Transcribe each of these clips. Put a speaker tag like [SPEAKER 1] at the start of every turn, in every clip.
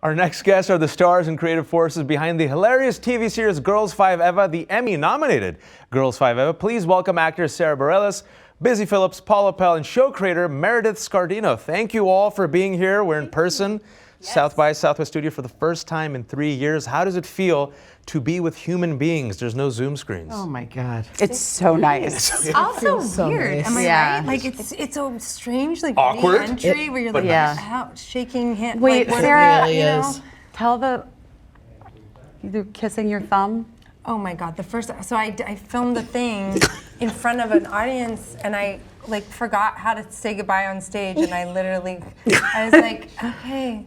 [SPEAKER 1] Our next guests are the stars and creative forces behind the hilarious TV series Girls5eva, the Emmy-nominated Girls5eva. Please welcome actors Sara Bareilles, Busy Phillips, Paula Pell, and show creator Meredith Scardino. Thank you all for being here. We're in person, South by Southwest Studio for the first time in 3 years. How does it feel to be with human beings? There's no Zoom screens.
[SPEAKER 2] Oh my God.
[SPEAKER 3] It's so nice.
[SPEAKER 4] It's also weird.
[SPEAKER 2] Nice.
[SPEAKER 4] Am I right? Like it's a strange like
[SPEAKER 1] Awkward.
[SPEAKER 4] re-entry where you're like out shaking hands.
[SPEAKER 3] Wait,
[SPEAKER 4] like,
[SPEAKER 3] Sarah,
[SPEAKER 2] really is.
[SPEAKER 3] Tell you're kissing your thumb.
[SPEAKER 4] Oh my God, the first, so I filmed the thing in front of an audience and I like forgot how to say goodbye on stage and I literally, I was like, okay.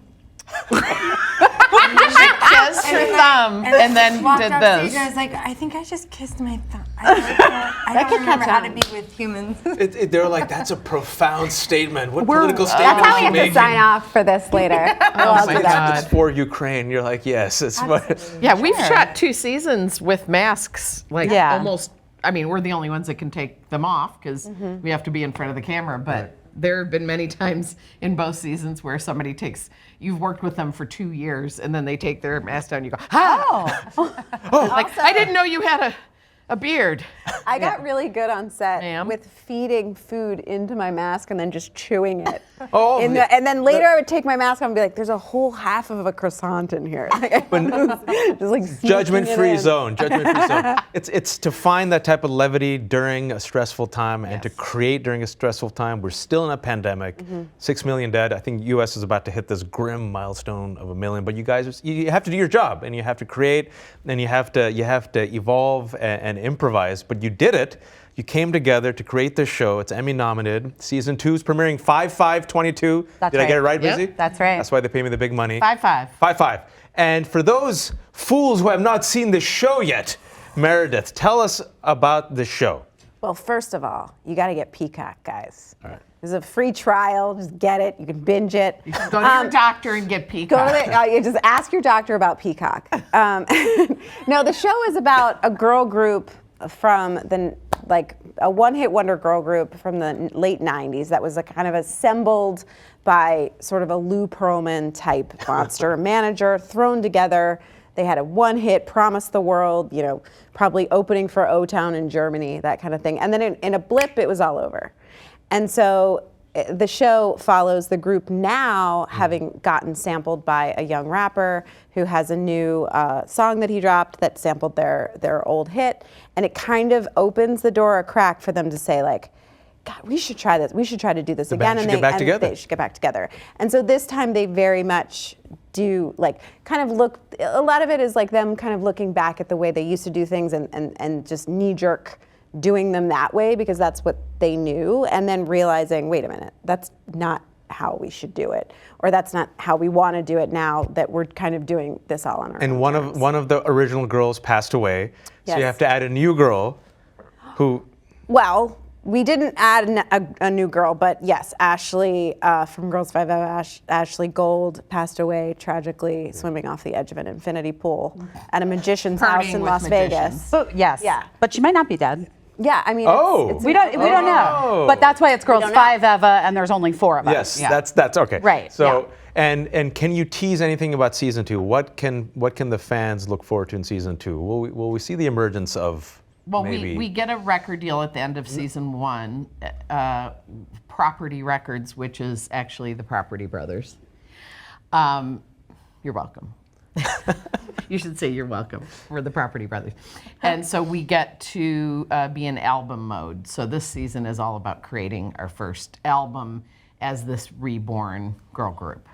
[SPEAKER 2] Kissed her thumb and then did this.
[SPEAKER 4] And I was like, I think I just kissed my thumb. I don't remember how to be with humans.
[SPEAKER 1] They're like, that's a profound statement. What political statement
[SPEAKER 5] That's how
[SPEAKER 1] is
[SPEAKER 5] we
[SPEAKER 1] she
[SPEAKER 5] have to
[SPEAKER 1] making?
[SPEAKER 5] sign off for this later.
[SPEAKER 2] Oh my God.
[SPEAKER 1] It's for Ukraine. You're like, yes. It's
[SPEAKER 2] Yeah, we've shot 2 seasons with masks. Like almost, I mean, we're the only ones that can take them off because we have to be in front of the camera. But there have been many times in both seasons where somebody takes, you've worked with them for 2 years and then they take their mask down and you go, like, I didn't know you had a beard.
[SPEAKER 5] I got really good on set with feeding food into my mask and then just chewing it. And then later I would take my mask off and be like, there's a whole half of a croissant in here. Just like
[SPEAKER 1] judgment-free zone. Judgment-free zone. It's to find that type of levity during a stressful time and to create during a stressful time. We're still in a pandemic. 6 million dead. I think U.S. is about to hit this grim milestone of 1 million. But you guys, you have to do your job and you have to create and you have to evolve and improvise. But you did it. You came together to create this show. It's Emmy-nominated. Season 2 is premiering 5/5/22. Did I get it right, Busy?
[SPEAKER 3] That's right.
[SPEAKER 1] That's why they pay me the big money.
[SPEAKER 2] 5/5.
[SPEAKER 1] 5/5. And for those fools who have not seen the show yet, Meredith, tell us about the show.
[SPEAKER 5] Well, first of all, you got to get Peacock, guys.
[SPEAKER 1] All right.
[SPEAKER 5] There's a free trial. Just get it. You can binge it.
[SPEAKER 2] You can go to your doctor and get Peacock.
[SPEAKER 5] You just ask your doctor about Peacock. No, the show is about a girl group from a one-hit wonder girl group from the late 90s that was kind of assembled by sort of a Lou Pearlman type monster manager thrown together. They had a one-hit, promised the world, probably opening for O-Town in Germany, that kind of thing. And then in a blip, it was all over. And so the show follows the group now having gotten sampled by a young rapper who has a new song that he dropped that sampled their old hit. And it kind of opens the door a crack for them to say, like, God, we should try this. We should try to do this again.
[SPEAKER 1] And they
[SPEAKER 5] should get back together. And so this time they very much do kind of look, a lot of it is like them kind of looking back at the way they used to do things and just knee-jerk doing them that way because that's what they knew, and then realizing, wait a minute, that's not how we should do it, or that's not how we want to do it now that we're kind of doing this all on our own.
[SPEAKER 1] And one of the original girls passed away, so you have to add a new girl who...
[SPEAKER 5] Well, we didn't add a new girl, but yes, Ashley from Girls5eva, Ashley Gold passed away tragically swimming off the edge of an infinity pool at a magician's house in Las Vegas.
[SPEAKER 3] But she might not be dead.
[SPEAKER 5] Yeah, I mean,
[SPEAKER 3] we don't know. But that's why it's Girls5eva, and there's only 4 of us.
[SPEAKER 1] Yes, that's okay.
[SPEAKER 3] Right.
[SPEAKER 1] So, and can you tease anything about season 2? What can the fans look forward to in season 2? Will we see the emergence of?
[SPEAKER 2] Well, we get a record deal at the end of season 1, Property Records, which is actually the Property Brothers. You're welcome. You should say you're welcome. We're the Property Brothers. And so we get to be in album mode. So this season is all about creating our first album as this reborn girl group.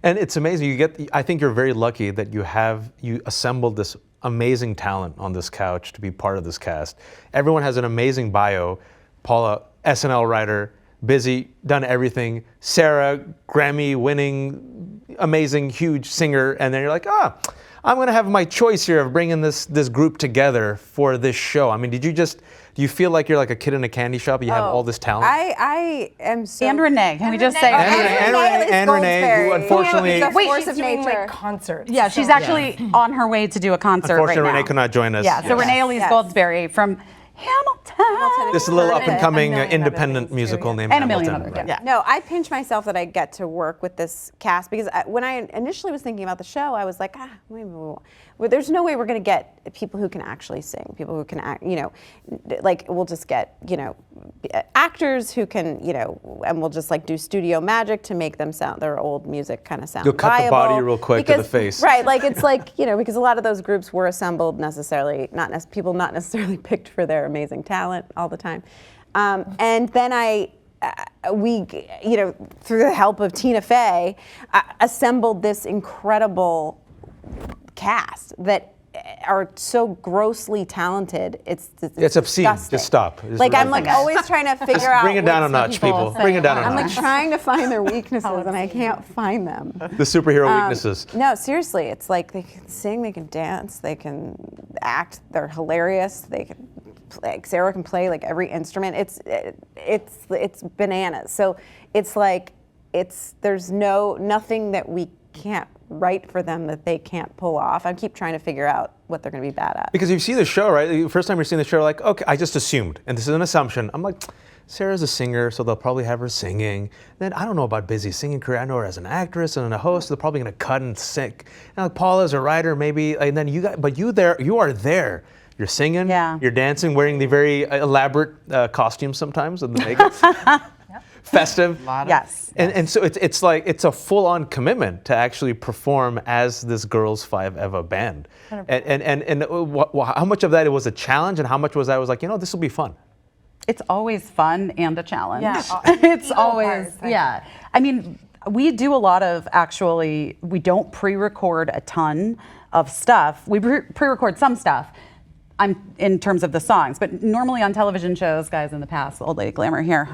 [SPEAKER 1] And it's amazing. I think you're very lucky that you assembled this amazing talent on this couch to be part of this cast. Everyone has an amazing bio. Paula, SNL writer, Busy, done everything. Sara, Grammy-winning, amazing, huge singer. And then you're like, I'm going to have my choice here of bringing this group together for this show. I mean, do you feel like you're like a kid in a candy shop? You have all this talent?
[SPEAKER 5] I am so...
[SPEAKER 3] And Renee, can we just say...
[SPEAKER 1] And Renee, who unfortunately...
[SPEAKER 4] She's a force of nature. Concerts.
[SPEAKER 3] Yeah, she's actually on her way to do a concert right now.
[SPEAKER 1] Unfortunately, Renee could not join us.
[SPEAKER 3] Yeah, so Renee Elise Goldsberry from Hamilton.
[SPEAKER 1] This little up and coming
[SPEAKER 4] million other
[SPEAKER 1] independent
[SPEAKER 4] things, too,
[SPEAKER 1] musical
[SPEAKER 4] yeah.
[SPEAKER 1] named
[SPEAKER 3] And a million
[SPEAKER 1] Hamilton.
[SPEAKER 3] other things.
[SPEAKER 5] No, I pinch myself that I get to work with this cast because when I initially was thinking about the show, I was like, maybe there's no way we're going to get people who can actually sing, people who can act, like we'll just get, actors who can, and we'll just like do studio magic to make them sound, their old music kind of sound
[SPEAKER 1] You'll cut the
[SPEAKER 5] viable.
[SPEAKER 1] body real quick to the face.
[SPEAKER 5] Right, like it's like, because a lot of those groups were assembled people not necessarily picked for their amazing talent all the time. And then we, through the help of Tina Fey, assembled this incredible cast that are so grossly talented. It's
[SPEAKER 1] obscene.
[SPEAKER 5] disgusting.
[SPEAKER 1] Just stop.
[SPEAKER 5] Like I'm like always trying to figure out.
[SPEAKER 1] Bring it down a
[SPEAKER 5] what
[SPEAKER 1] notch, people. Bring it down a
[SPEAKER 5] I'm
[SPEAKER 1] notch.
[SPEAKER 5] like trying to find their weaknesses and I can't find them.
[SPEAKER 1] The superhero weaknesses.
[SPEAKER 5] No, seriously, it's like they can sing, they can dance, they can act. They're hilarious. They can. Like Sarah can play like every instrument. It's bananas. So it's like there's nothing that we can't write for them that they can't pull off. I keep trying to figure out what they're going to be bad at.
[SPEAKER 1] Because you see the show, right? The first time you're seeing the show, like, okay, I just assumed, and this is an assumption. I'm like, Sarah's a singer, so they'll probably have her singing. Then I don't know about Busy's singing career. I know her as an actress and a host. So they're probably going to cut and sing. And like Paula's a writer, maybe. And then you are there. You're singing.
[SPEAKER 3] Yeah.
[SPEAKER 1] You're dancing, wearing the very elaborate costumes sometimes and the makeup. Festive.
[SPEAKER 3] Yes.
[SPEAKER 1] And so it's like it's a full-on commitment to actually perform as this Girls5eva band. And how much of that was a challenge and how much was like, this will be fun?
[SPEAKER 3] It's always fun and a challenge.
[SPEAKER 4] Yeah.
[SPEAKER 3] It's always, yeah. I mean, we do a lot of we don't pre-record a ton of stuff. We pre-record some stuff. In terms of the songs, but normally on television shows, guys in the past, old lady glamour here.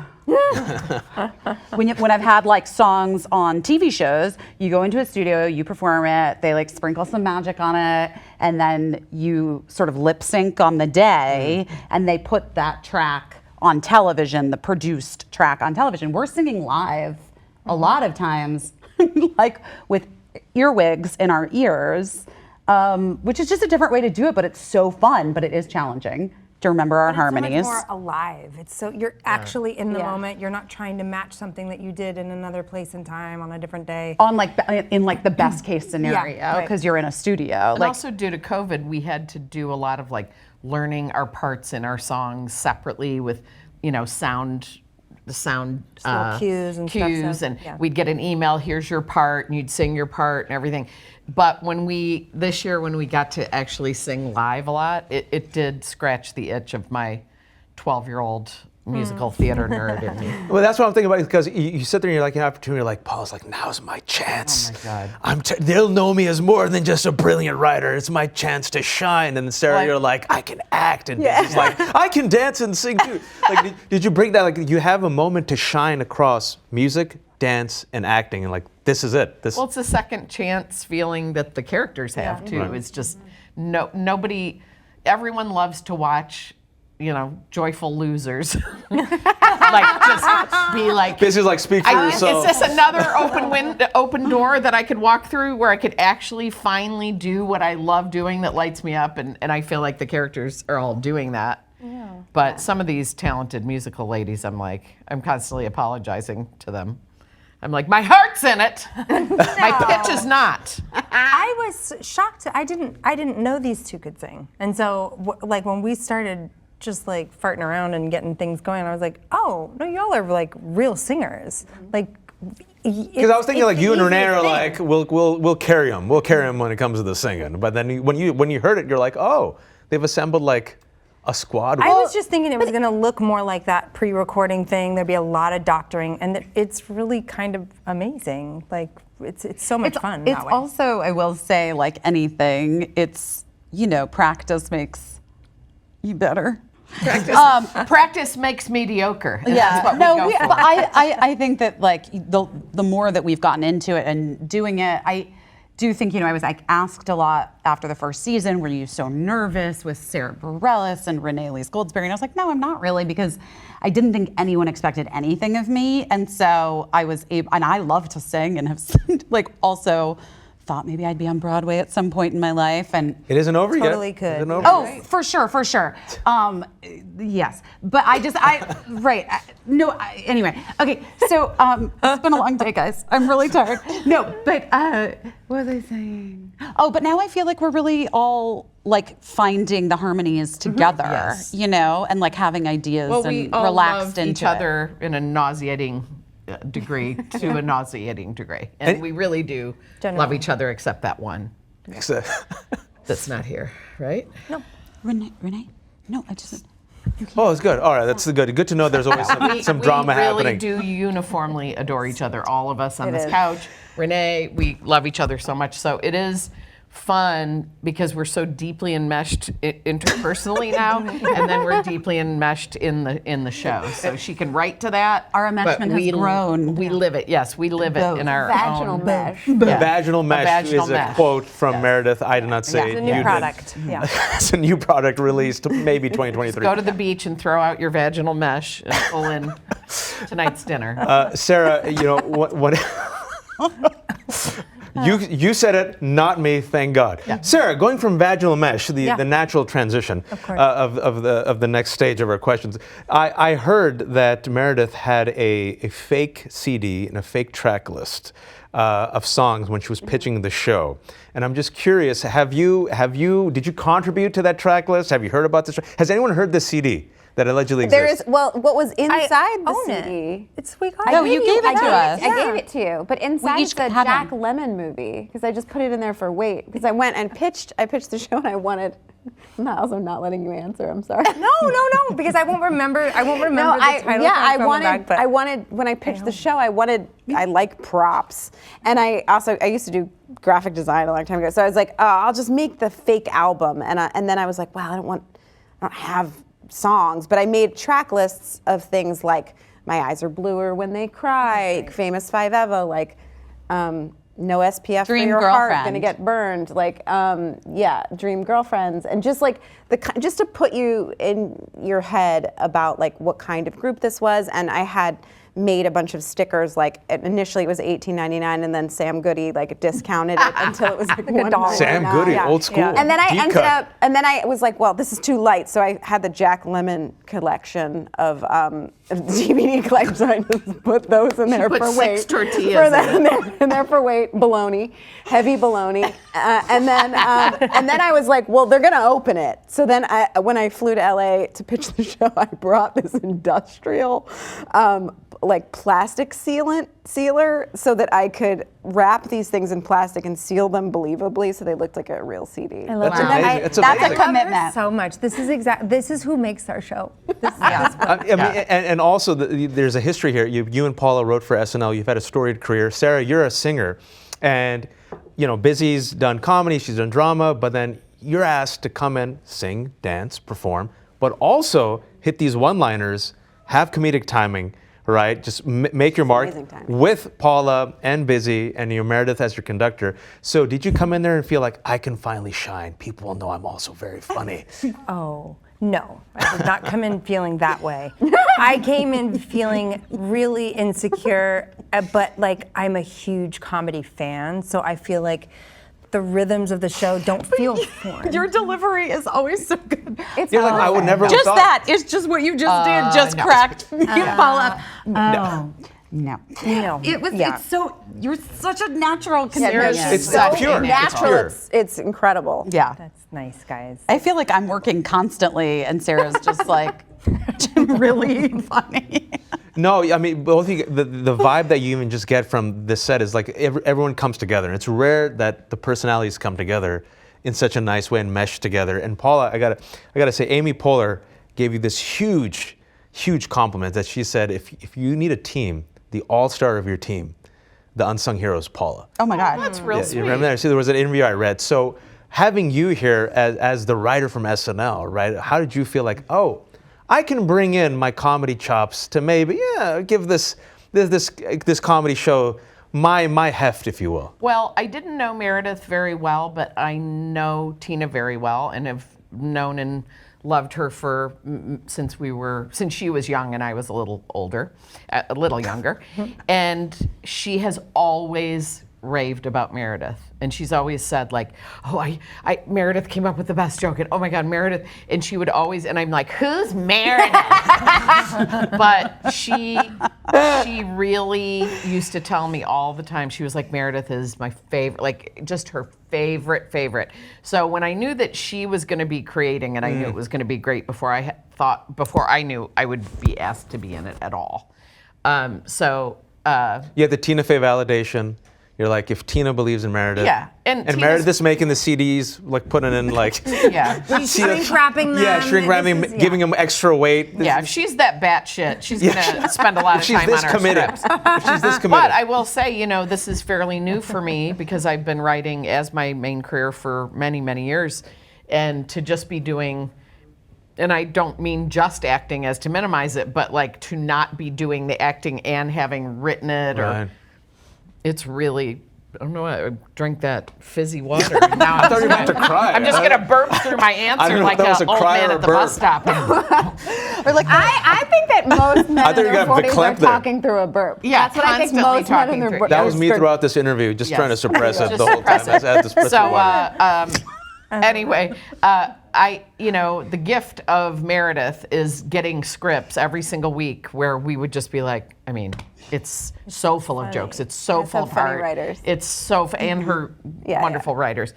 [SPEAKER 3] when I've had like songs on TV shows, you go into a studio, you perform it, they like sprinkle some magic on it, and then you sort of lip sync on the day, and they put that track on television, the produced track on television. We're singing live a lot of times, like with earwigs in our ears. Which is just a different way to do it, but it's so fun, but it is challenging to remember our harmonies.
[SPEAKER 4] It's so much more alive. It's so you're actually in the moment. You're not trying to match something that you did in another place and time on a different day.
[SPEAKER 3] In the best case scenario, because you're in a studio.
[SPEAKER 2] And also due to COVID, we had to do a lot of like learning our parts in our songs separately with, the sound
[SPEAKER 4] cues and stuff, so,
[SPEAKER 2] and
[SPEAKER 4] yeah.
[SPEAKER 2] we'd get an email, here's your part, and you'd sing your part and everything. But this year when we got to actually sing live a lot, it did scratch the itch of my 12-year-old musical theater nerd in me.
[SPEAKER 1] Well, that's what I'm thinking about, because you sit there and you're like, an opportunity, you're like, Paul's like, now's my chance.
[SPEAKER 2] Oh my God.
[SPEAKER 1] They'll know me as more than just a brilliant writer. It's my chance to shine. And then Sarah, you're like, I can act. And Busy's like, I can dance and sing too. Like, did you bring that, like, you have a moment to shine across music, dance, and acting, and like, this is it.
[SPEAKER 2] Well, it's a second chance feeling that the characters have too.
[SPEAKER 1] Right.
[SPEAKER 2] It's just everyone loves to watch, joyful losers. Like just be like.
[SPEAKER 1] Busy's like, speak for yourself.
[SPEAKER 2] Is this another open door that I could walk through where I could actually finally do what I love doing that lights me up? And I feel like the characters are all doing that. Yeah. But some of these talented musical ladies, I'm constantly apologizing to them. I'm like, my heart's in it. My pitch is not.
[SPEAKER 4] I was shocked. I didn't know these two could sing, and so like when we started just like farting around and getting things going, I was like, oh no, y'all are like real singers. Like,
[SPEAKER 1] because I was thinking like you and Renee are like, we'll carry them. We'll carry them when it comes to the singing. But then when you heard it, you're like, oh, they've assembled like a squad.
[SPEAKER 4] I was just thinking it was going to look more like that pre-recording thing. There'd be a lot of doctoring, and it's really kind of amazing. Like it's so much fun.
[SPEAKER 3] It's
[SPEAKER 4] that way.
[SPEAKER 3] also, I will say, like anything, it's practice makes you better.
[SPEAKER 2] Practice makes mediocre.
[SPEAKER 3] Yeah,
[SPEAKER 2] That's what we go for.
[SPEAKER 3] But I think that like the more that we've gotten into it and doing it, I do think, I was like asked a lot after the first season, were you so nervous with Sara Bareilles and Renee Elise Goldsberry? And I was like, no, I'm not really, because I didn't think anyone expected anything of me. And so I was able, and I love to sing and have like also thought maybe I'd be on Broadway at some point in my life, and
[SPEAKER 1] It isn't over yet.
[SPEAKER 4] Totally could.
[SPEAKER 1] It isn't over
[SPEAKER 3] oh,
[SPEAKER 1] yet.
[SPEAKER 3] for sure. Yes, but anyway, okay. So it's been a long day, guys. I'm really tired. No, but what was I saying? Oh, but now I feel like we're really all like finding the harmonies together,
[SPEAKER 2] Yes.
[SPEAKER 3] you know, and like having ideas
[SPEAKER 2] Well,
[SPEAKER 3] and
[SPEAKER 2] we all
[SPEAKER 3] relaxed
[SPEAKER 2] love
[SPEAKER 3] into
[SPEAKER 2] each other in a nauseating degree to a nauseating degree. And we really do love each other except that one that's not here, right?
[SPEAKER 3] Renee? No, I just.
[SPEAKER 1] Oh, it's good. All right, that's good. Good to know there's always some drama happening.
[SPEAKER 2] We really do uniformly adore each other, all of us on this
[SPEAKER 5] is.
[SPEAKER 2] couch. Renee, we love each other so much. So it is fun because we're so deeply enmeshed interpersonally now, and then we're deeply enmeshed in the show. So she can write to that.
[SPEAKER 3] Our
[SPEAKER 2] but
[SPEAKER 3] enmeshment has grown.
[SPEAKER 2] We live it. Yes, we live it in our
[SPEAKER 5] Vaginal
[SPEAKER 2] own
[SPEAKER 5] mesh.
[SPEAKER 1] Vaginal mesh
[SPEAKER 2] vaginal
[SPEAKER 1] is a
[SPEAKER 2] mesh.
[SPEAKER 1] quote from Meredith. I did not say
[SPEAKER 4] It's a
[SPEAKER 1] it.
[SPEAKER 4] new
[SPEAKER 1] You did.
[SPEAKER 4] product. Yeah.
[SPEAKER 1] It's a new product released maybe 2023.
[SPEAKER 2] Go to the beach and throw out your vaginal mesh and pull in tonight's dinner.
[SPEAKER 1] Sarah, you know what you said it, not me. Thank God. Sarah, going from vaginal mesh, the natural transition of the next stage of our questions. I heard that Meredith had a fake CD and a fake track list of songs when she was pitching the show, and I'm just curious. Did you contribute to that track list? Have you heard about this? Has anyone heard this CD that allegedly
[SPEAKER 5] There
[SPEAKER 1] exists?
[SPEAKER 5] is, well, what was inside the
[SPEAKER 4] own it.
[SPEAKER 5] CD?
[SPEAKER 4] We got
[SPEAKER 3] No, you gave it to us.
[SPEAKER 5] I gave it to you, but inside
[SPEAKER 3] each
[SPEAKER 5] the
[SPEAKER 3] had
[SPEAKER 5] Jack
[SPEAKER 3] one.
[SPEAKER 5] Lemmon movie, because I just put it in there for weight, because I went and I pitched the show and I wanted, I'm also not letting you answer, I'm sorry.
[SPEAKER 4] No, because I won't remember the title.
[SPEAKER 5] I wanted, when I pitched the show, I like props. And I used to do graphic design a long time ago, so I was like, oh, I'll just make the fake album. And then I was like, wow, I don't have songs, but I made track lists of things like My Eyes Are Bluer When They Cry, Famous 5eva, like No SPF
[SPEAKER 3] Dream
[SPEAKER 5] for Your
[SPEAKER 3] Girlfriend.
[SPEAKER 5] Heart, Gonna Get Burned, like Dream Girlfriends, and just like just to put you in your head about like what kind of group this was. And I had made a bunch of stickers, like initially it was $18.99, and then Sam Goody like discounted it until it was like $1.
[SPEAKER 1] Sam Goody, old school.
[SPEAKER 5] And then I
[SPEAKER 1] Deep
[SPEAKER 5] ended
[SPEAKER 1] cut.
[SPEAKER 5] up, and then I was like, well, this is too light. So I had the Jack Lemmon collection of DVD collection. So I just put those in there
[SPEAKER 2] put
[SPEAKER 5] for
[SPEAKER 2] 6
[SPEAKER 5] weight.
[SPEAKER 2] tortillas
[SPEAKER 5] in there for weight, bologna, heavy bologna. And then I was like, well, they're gonna open it. So then when I flew to LA to pitch the show, I brought this industrial like plastic sealer so that I could wrap these things in plastic and seal them believably so they looked like a real CD.
[SPEAKER 4] I love
[SPEAKER 1] That's
[SPEAKER 4] that.
[SPEAKER 1] amazing. It's
[SPEAKER 3] That's a
[SPEAKER 1] amazing.
[SPEAKER 3] commitment.
[SPEAKER 4] So much. This is who makes our show.
[SPEAKER 1] I mean, and also there's a history here. You and Paula wrote for SNL. You've had a storied career. Sarah, you're a singer, and you know, Busy's done comedy, she's done drama, but then you're asked to come in, sing, dance, perform, but also hit these one-liners, have comedic timing, right? Just make your mark
[SPEAKER 5] amazing timing.
[SPEAKER 1] with Paula and Busy and your Meredith as your conductor. So did you come in there and feel like I can finally shine? People will know I'm also very funny.
[SPEAKER 4] Oh, no. I did not come in feeling that way. I came in feeling really insecure, but like I'm a huge comedy fan, so I feel like the rhythms of the show don't feel foreign.
[SPEAKER 3] Your delivery is always so good.
[SPEAKER 1] You're like, I would never have
[SPEAKER 3] Just
[SPEAKER 1] thought.
[SPEAKER 3] that. It's just what you just did. Just cracked. You Paula. Oh. No.
[SPEAKER 4] No.
[SPEAKER 3] It was.
[SPEAKER 4] Yeah.
[SPEAKER 3] It's so. You're such a natural
[SPEAKER 2] Sarah's
[SPEAKER 3] comedian.
[SPEAKER 1] It's
[SPEAKER 2] so
[SPEAKER 1] pure.
[SPEAKER 5] Natural,
[SPEAKER 1] It's
[SPEAKER 5] it's incredible.
[SPEAKER 3] Yeah.
[SPEAKER 4] That's nice, guys.
[SPEAKER 3] I feel like I'm working constantly, and Sarah's just like really funny.
[SPEAKER 1] No, I mean, both of you, the vibe that you even just get from this set is like everyone comes together. And it's rare that the personalities come together in such a nice way and mesh together. And Paula, I gotta say, Amy Poehler gave you this huge compliment that she said, if you need a team, the all-star of your team, the unsung hero is Paula.
[SPEAKER 3] Oh my God.
[SPEAKER 2] That's real
[SPEAKER 1] Yeah,
[SPEAKER 2] sweet.
[SPEAKER 1] you remember that? See, there was an interview I read. So having you here as the writer from SNL, right? How did you feel like, oh, I can bring in my comedy chops to maybe, give this comedy show my heft, if you will.
[SPEAKER 2] Well, I didn't know Meredith very well, but I know Tina very well and have known and loved her for since she was young and I was a little older, a little younger. And she has always raved about Meredith, and she's always said like, "Oh, I Meredith came up with the best joke," and "Oh my God, Meredith," and she would always, and I'm like, "Who's Meredith?" But she really used to tell me all the time. She was like, "Meredith is my favorite, like just her favorite." So when I knew that she was going to be creating it, I knew it was going to be great before I knew I would be asked to be in it at all.
[SPEAKER 1] You had the Tina Fey validation. You're like, if Tina believes in Meredith,
[SPEAKER 2] and
[SPEAKER 1] Meredith is making the CDs, like putting in like,
[SPEAKER 4] Shrink wrapping them.
[SPEAKER 1] Yeah, shrink wrapping, giving them extra weight.
[SPEAKER 2] Yeah, if she's that batshit, she's gonna spend a lot of time on her scripts.
[SPEAKER 1] If she's this committed.
[SPEAKER 2] But I will say, this is fairly new for me because I've been writing as my main career for many, many years, and to just be doing. And I don't mean just acting as to minimize it, but like to not be doing the acting and having written it, or it's really, I don't know, I drank that fizzy water. Now
[SPEAKER 1] I thought you were about to cry.
[SPEAKER 2] I'm just gonna burp through my answer like an old man at the bus stop.
[SPEAKER 5] Or like I think that most men in their 40s are talking through a burp.
[SPEAKER 2] Yeah,
[SPEAKER 5] that's what I think most men in their 40s.
[SPEAKER 1] That was me throughout this interview, just trying to suppress it the whole time. I had to suppress it.
[SPEAKER 2] Anyway, the gift of Meredith is getting scripts every single week where we would just be like, it's so full of jokes. It's so full of heart.
[SPEAKER 5] Writers.
[SPEAKER 2] It's so, and her wonderful writers.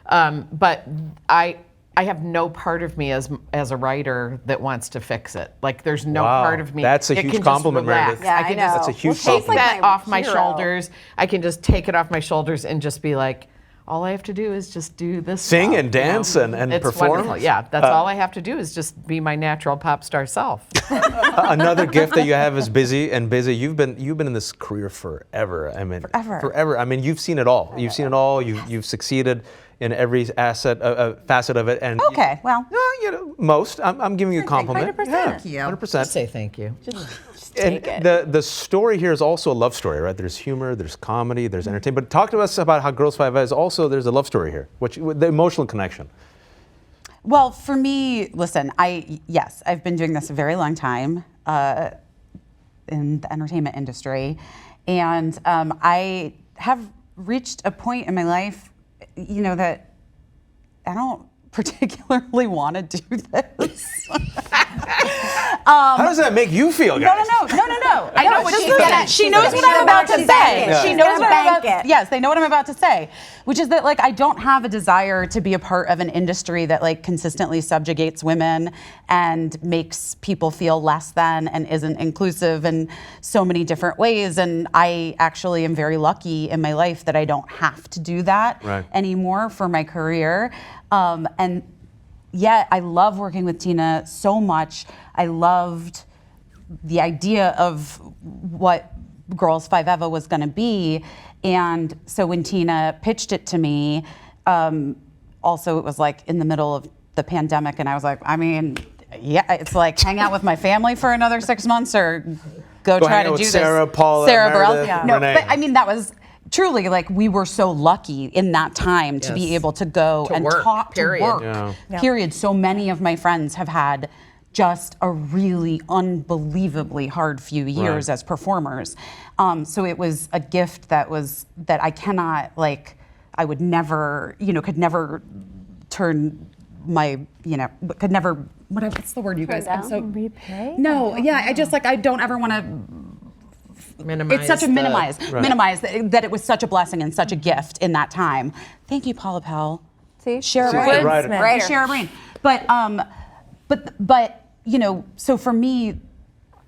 [SPEAKER 2] But I have no part of me as a writer that wants to fix it. Like there's no part of me.
[SPEAKER 1] That's a huge compliment, Meredith.
[SPEAKER 5] Yeah, I know.
[SPEAKER 1] That's a huge
[SPEAKER 2] Take
[SPEAKER 1] compliment.
[SPEAKER 2] that off my shoulders. I can just take it off my shoulders and just be like, all I have to do is just do this.
[SPEAKER 1] Sing and dance and
[SPEAKER 2] it's
[SPEAKER 1] perform.
[SPEAKER 2] Wonderful. Yeah, that's all I have to do is just be my natural pop star self.
[SPEAKER 1] Another gift that you have is busy. You've been in this career forever. Forever. You've seen it all. You've seen it all. You've succeeded in every facet of it. And most. I'm giving you a compliment.
[SPEAKER 4] 100%.
[SPEAKER 2] Thank you.
[SPEAKER 1] 100%.
[SPEAKER 2] Just say thank you.
[SPEAKER 1] And the story here is also a love story, right? There's humor, there's comedy, there's entertainment. But talk to us about how Girls5eva is also, there's a love story here, the emotional connection.
[SPEAKER 3] Well, for me, listen, I've been doing this a very long time in the entertainment industry. And I have reached a point in my life, that I don't particularly want to do this.
[SPEAKER 1] How does that make you feel, guys?
[SPEAKER 3] No.
[SPEAKER 2] I know what she's getting.
[SPEAKER 3] She knows what I'm about to say.
[SPEAKER 5] Yeah.
[SPEAKER 3] She knows what I'm about. Yes, they know what I'm about to say, which is that I don't have a desire to be a part of an industry that consistently subjugates women and makes people feel less than and isn't inclusive in so many different ways. And I actually am very lucky in my life that I don't have to do that anymore for my career. And yet I love working with Tina so much. I loved the idea of what Girls5eva was going to be. And so when Tina pitched it to me, also it was in the middle of the pandemic, and I was like, it's like hang out with my family for another 6 months or go try to do this.
[SPEAKER 1] Sarah, Paula,
[SPEAKER 3] Sarah
[SPEAKER 1] Meredith,
[SPEAKER 3] Bareilles. No,
[SPEAKER 1] Renee.
[SPEAKER 3] but that was truly we were so lucky in that time to be able to go and talk
[SPEAKER 2] period.
[SPEAKER 3] to work.
[SPEAKER 1] Yeah.
[SPEAKER 3] Period. So many of my friends have had just a really unbelievably hard few years as performers. So it was a gift that I cannot I would never, could never turn my, could never, what's the word you guys?
[SPEAKER 4] Repay?
[SPEAKER 3] No, I just I don't ever want to
[SPEAKER 2] Minimize.
[SPEAKER 3] It's such a minimize that it was such a blessing and such a gift in that time. Thank you, Paula Pell.
[SPEAKER 5] See?
[SPEAKER 3] Share
[SPEAKER 5] Writer.
[SPEAKER 3] Share a brain. But so for me,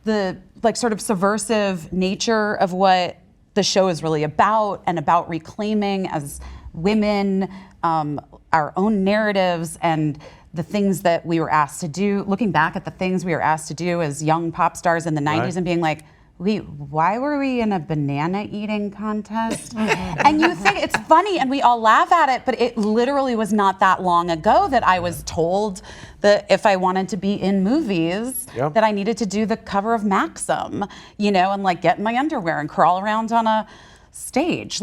[SPEAKER 3] the sort of subversive nature of what the show is really about and about reclaiming as women our own narratives and the things that we were asked to do, looking back at the things we were asked to do as young pop stars in the 90s and being like, why were we in a banana eating contest? And you think it's funny and we all laugh at it, but it literally was not that long ago that I was told that if I wanted to be in movies, that I needed to do the cover of Maxim, and get in my underwear and crawl around on a stage.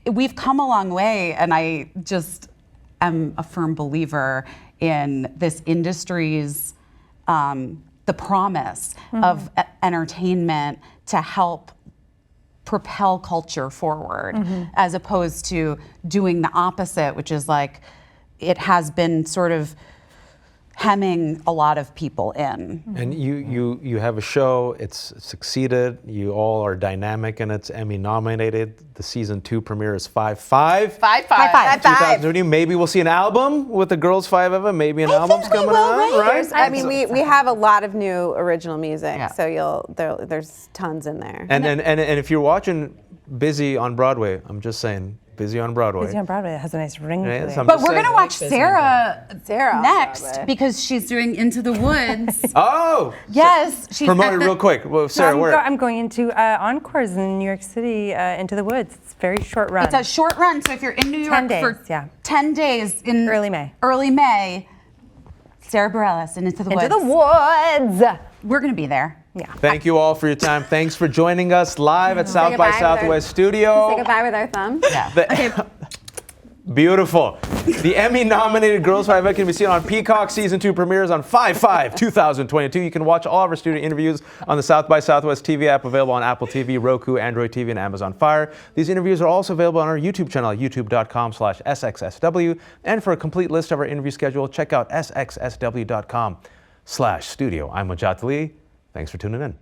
[SPEAKER 3] We've come a long way, and I just am a firm believer in this industry's the promise of entertainment to help propel culture forward, as opposed to doing the opposite, which is like it has been sort of hemming a lot of people in.
[SPEAKER 1] And you have a show, it's succeeded, you all are dynamic and it's Emmy nominated. The season 2 premiere is 5/5.
[SPEAKER 2] 5/5.
[SPEAKER 1] 2020. Maybe we'll see an album with the Girls5eva. Maybe an album's coming out, right?
[SPEAKER 5] I mean, we have a lot of new original music,
[SPEAKER 3] Yeah.
[SPEAKER 5] so there's tons in there.
[SPEAKER 1] And if you're watching Busy on Broadway, I'm just saying, Busy on Broadway.
[SPEAKER 4] Busy on Broadway. It has a nice ring to
[SPEAKER 1] Yeah,
[SPEAKER 4] it.
[SPEAKER 1] some-
[SPEAKER 3] But we're
[SPEAKER 1] Say-
[SPEAKER 3] gonna watch Sarah
[SPEAKER 5] Sarah
[SPEAKER 3] next
[SPEAKER 5] Bareilles.
[SPEAKER 3] because she's doing Into the Woods.
[SPEAKER 1] Oh!
[SPEAKER 3] Yes, she's
[SPEAKER 1] Promote
[SPEAKER 3] at
[SPEAKER 1] it
[SPEAKER 3] the-
[SPEAKER 1] real quick. Well, Sarah, where?
[SPEAKER 4] I'm going into Encores in New York City, Into the Woods. It's a very short run.
[SPEAKER 3] It's a short run, so if you're in New York
[SPEAKER 4] 10 days,
[SPEAKER 3] for
[SPEAKER 4] yeah.
[SPEAKER 3] 10 days in
[SPEAKER 4] Early May.
[SPEAKER 3] Sarah Bareilles and Into the Woods.
[SPEAKER 5] Into the Woods.
[SPEAKER 3] We're gonna be there.
[SPEAKER 4] Yeah.
[SPEAKER 1] Thank you all for your time. Thanks for joining us live at South by
[SPEAKER 5] goodbye with our-
[SPEAKER 1] Southwest Studio.
[SPEAKER 5] Say goodbye with our thumbs.
[SPEAKER 3] Yeah.
[SPEAKER 1] Beautiful. The Emmy-nominated Girls5eva can be seen on Peacock. Season 2 premieres on 5/5/2022. You can watch all of our studio interviews on the South by Southwest TV app, available on Apple TV, Roku, Android TV, and Amazon Fire. These interviews are also available on our YouTube channel, youtube.com/SXSW. And for a complete list of our interview schedule, check out sxsw.com/studio. I'm Wajat Ali. Thanks for tuning in.